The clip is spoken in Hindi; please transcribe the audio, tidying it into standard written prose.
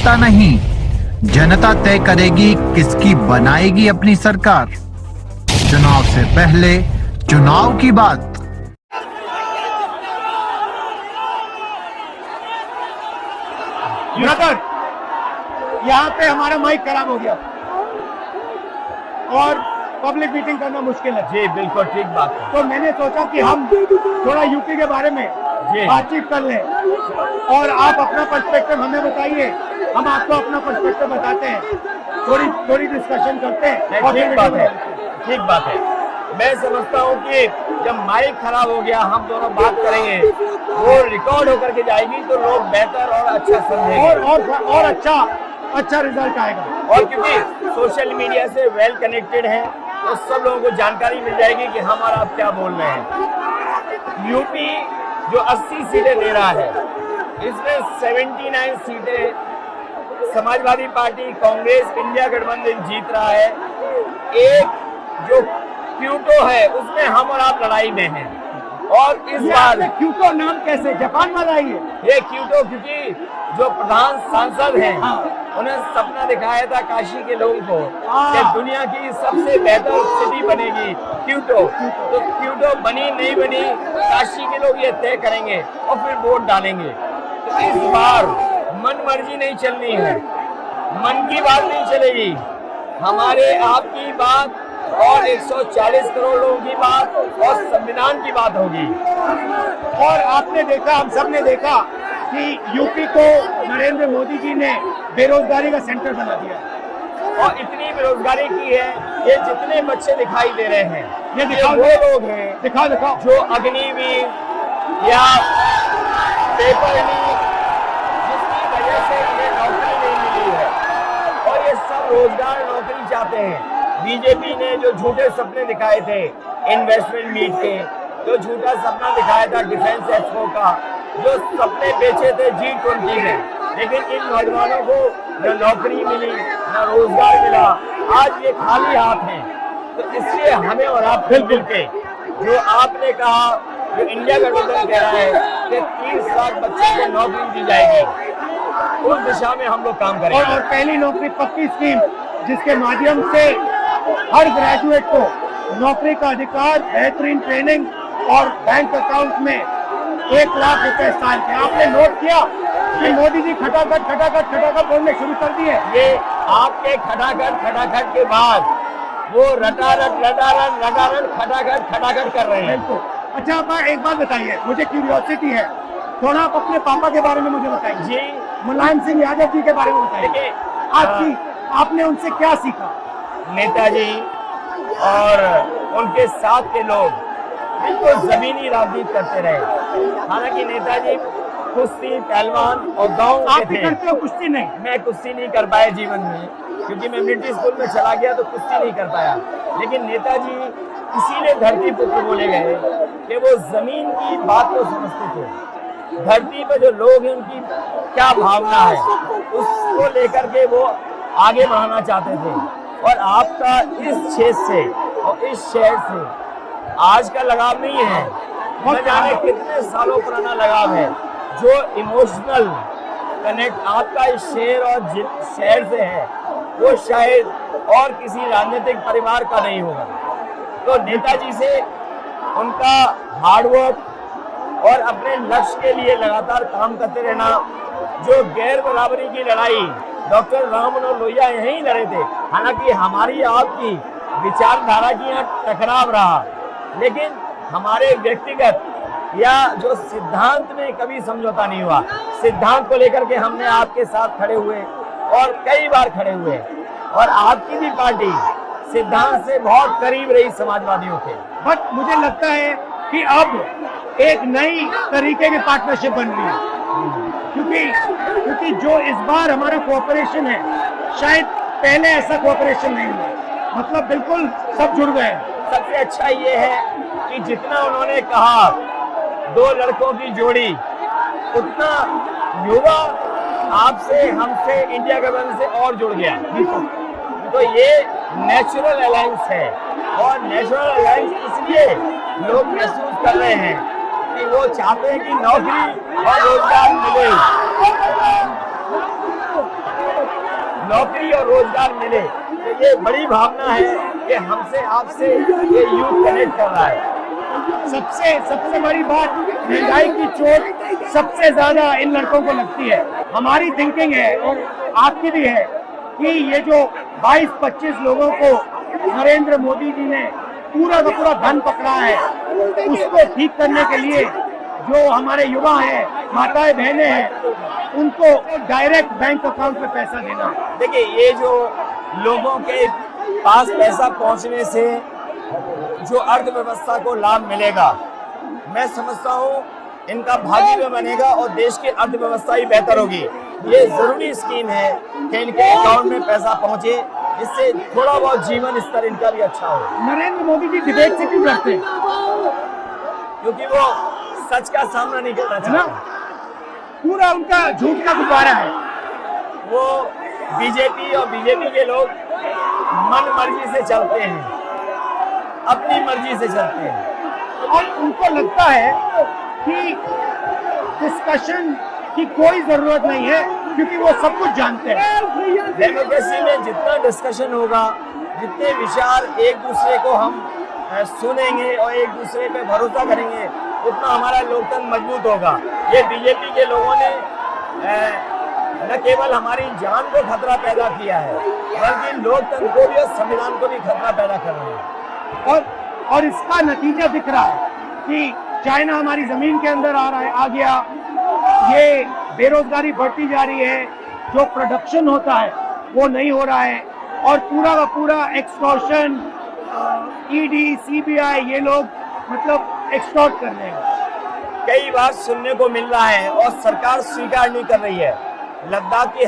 जनता नहीं, जनता तय करेगी किसकी बनाएगी अपनी सरकार। चुनाव से पहले चुनाव की बात। ब्रदर, यहाँ पे हमारा माइक खराब हो गया और पब्लिक मीटिंग करना मुश्किल है। जी बिल्कुल ठीक बात है। तो मैंने सोचा कि हम थोड़ा यूपी के बारे में बातचीत कर लें और आप अपना पर्सपेक्टिव हमें बताइए, हम आपको अपना पर्सपेक्टिव बताते हैं, थोड़ी डिस्कशन करते हैं। और ठीक बात है, ठीक बात है। मैं समझता हूँ कि जब माइक खराब हो गया, हम दोनों बात करेंगे, वो रिकॉर्ड होकर के जाएगी तो लोग बेहतर और अच्छा समझेंगे और अच्छा रिजल्ट आएगा। और क्योंकि सोशल मीडिया से वेल कनेक्टेड है तो सब लोगों को जानकारी मिल जाएगी कि हम और आप क्या बोल रहे हैं। यूपी जो 80 सीटें ले रहा है, इसमें 79 सीटें समाजवादी पार्टी, कांग्रेस, इंडिया गठबंधन जीत रहा है। एक जो क्यूटो है उसमें हम और आप लड़ाई में हैं। और इस बार क्यूटो नाम कैसे जापान में आई है? ये क्यूटो क्योंकि जो प्रधान सांसद हैं, उन्हें सपना दिखाया था काशी के लोगों को कि दुनिया की सबसे बेहतर सिटी बनेगी क्यूटो। तो क्यूटो बनी नहीं बनी, काशी के लोग ये तय करेंगे और फिर वोट डालेंगे। तो इस बार मन मर्जी नहीं चलनी है, मन की बात नहीं चलेगी, हमारे आपकी बात और 140 करोड़ लोगों की बात और संविधान की बात होगी। और आपने देखा, हम सब ने देखा कि यूपी को नरेंद्र मोदी जी ने बेरोजगारी का सेंटर बना दिया और इतनी बेरोजगारी की है। ये जितने बच्चे दिखाई दे रहे हैं, ये वो लोग हैं, दिखाओ जो अग्निवीर या पेपर लीक, जिसकी वजह से इन्हें नौकरी नहीं मिली है और ये सब रोजगार नौकरी चाहते हैं। बीजेपी ने जो झूठे सपने दिखाए थे इन्वेस्टमेंट मीट के, जो झूठा सपना दिखाया था डिफेंस एक्सपो का, जो सपने बेचे थे G20 में, लेकिन इन नौजवानों को न नौकरी मिली न रोजगार मिला, आज ये खाली हाथ हैं। तो इसलिए हमें और आप मिल के, जो आपने कहा, जो इंडिया गठबंधन कह रहा है कि 30 लाख बच्चों को नौकरी दी जाएगी, उस दिशा में हम लोग काम करेंगे। और पहली नौकरी पक्की स्कीम, जिसके माध्यम से हर ग्रेजुएट को नौकरी का अधिकार, बेहतरीन ट्रेनिंग और बैंक अकाउंट में 1 लाख रुपए साल के। आपने नोट किया कि मोदी जी खटाखट बोलने शुरू कर दिए। ये आपके खटाखट के बाद वो रटारट खटाखट कर रहे हैं। अच्छा, आप एक बात बताइए, मुझे क्यूरियोसिटी है, थोड़ा आप अपने पापा के बारे में मुझे बताइए जी। मुलायम सिंह यादव जी के बारे में बताइए। आपने उनसे क्या सीखा? नेताजी और उनके साथ के लोग बिल्कुल जमीनी राजनीति करते रहे। हालांकि नेताजी कुश्ती, पहलवान और गांव के थे। करते हो कुश्ती? नहीं, मैं कुश्ती नहीं कर पाया जीवन में, क्योंकि मैं मिलिट्री स्कूल में चला गया तो कुश्ती नहीं कर पाया। लेकिन नेताजी इसीलिए धरती पुत्र बोले गए कि वो जमीन की बात को समझते थे। धरती पर जो लोग हैं उनकी क्या भावना है, उसको लेकर के वो आगे बढ़ाना चाहते थे। और आपका इस क्षेत्र से और इस शहर से आज का लगाव नहीं है, न जाने कितने सालों पुराना लगाव है। जो इमोशनल कनेक्ट आपका इस शहर और शहर से है, वो शायद और किसी राजनीतिक परिवार का नहीं होगा। तो नेताजी से उनका हार्डवर्क और अपने लक्ष्य के लिए लगातार काम करते रहना, जो गैर बराबरी की लड़ाई डॉक्टर राम मनोहर लोहिया यहीं लड़े थे। हालांकि हमारी आपकी विचारधारा की यहाँ टकराव रहा, लेकिन हमारे व्यक्तिगत या जो सिद्धांत में कभी समझौता नहीं हुआ। सिद्धांत को लेकर के हमने आपके साथ खड़े हुए और कई बार खड़े हुए, और आपकी भी पार्टी सिद्धांत से बहुत करीब रही समाजवादियों के। बट मुझे लगता है कि अब एक नई तरीके की पार्टनरशिप बन रही है, क्योंकि जो इस बार हमारा कोऑपरेशन है, शायद पहले ऐसा कोऑपरेशन नहीं हुआ। मतलब बिल्कुल सब जुड़ गए। सबसे अच्छा ये है कि जितना उन्होंने कहा 2 लड़कों की जोड़ी, उतना युवा आपसे, हमसे, इंडिया गठबंधन से और जुड़ गया। तो ये नेचुरल अलायंस है, और नेचुरल अलायंस इसलिए लोग महसूस कर रहे हैं कि वो चाहते हैं कि नौकरी और रोजगार मिले। रोजगार मिले। तो ये बड़ी भावना है कि हमसे आपसे ये यूथ कनेक्ट कर रहा है। सबसे बड़ी बात, महंगाई की चोट सबसे ज्यादा इन लड़कों को लगती है। हमारी थिंकिंग है और आपकी भी है कि ये जो 22-25 लोगों को नरेंद्र मोदी जी ने पूरा का पूरा धन पकड़ा है, उसको ठीक करने के लिए जो हमारे युवा हैं, माताएं बहनें हैं, उनको डायरेक्ट बैंक अकाउंट में पैसा देना है। देखिए, ये जो लोगों के पास पैसा पहुंचने से जो अर्थव्यवस्था को लाभ मिलेगा, मैं समझता हूँ इनका भाग्य भी बनेगा और देश की अर्थव्यवस्था ही बेहतर होगी। ये जरूरी स्कीम है कि इनके अकाउंट में पैसा पहुंचे, जिससे थोड़ा बहुत जीवन स्तर इनका भी अच्छा हो। नरेंद्र मोदी जी डिबेट से क्यों डरते हैं? क्योंकि वो सच का सामना नहीं करना चाहते। पूरा उनका झूठ का गुब्बारा है। वो बीजेपी और बीजेपी के लोग मन मर्जी से चलते हैं, अपनी मर्जी से चलते हैं और उनको लगता है कि डिस्कशन की कोई जरूरत नहीं है, क्योंकि वो सब कुछ जानते हैं। डेमोक्रेसी में जितना डिस्कशन होगा, जितने विचार एक दूसरे को हम सुनेंगे और एक दूसरे पे भरोसा करेंगे, उतना हमारा लोकतंत्र मजबूत होगा। ये बीजेपी के लोगों ने न केवल हमारी जान को खतरा पैदा किया है, बल्कि लोकतंत्र को भी और संविधान को भी खतरा पैदा कर रहे हैं। और इसका नतीजा दिख रहा है कि चाइना हमारी जमीन के अंदर आ गया, ये बेरोजगारी बढ़ती जा रही है, जो प्रोडक्शन होता है वो नहीं हो रहा है, और पूरा का पूरा एक्सटॉर्शन, ईडी, सीबीआई, ये लोग मतलब एक्सटॉर्ट कर रहे हैं। कई बार सुनने को मिल रहा है और सरकार स्वीकार नहीं कर रही है। लद्दाख की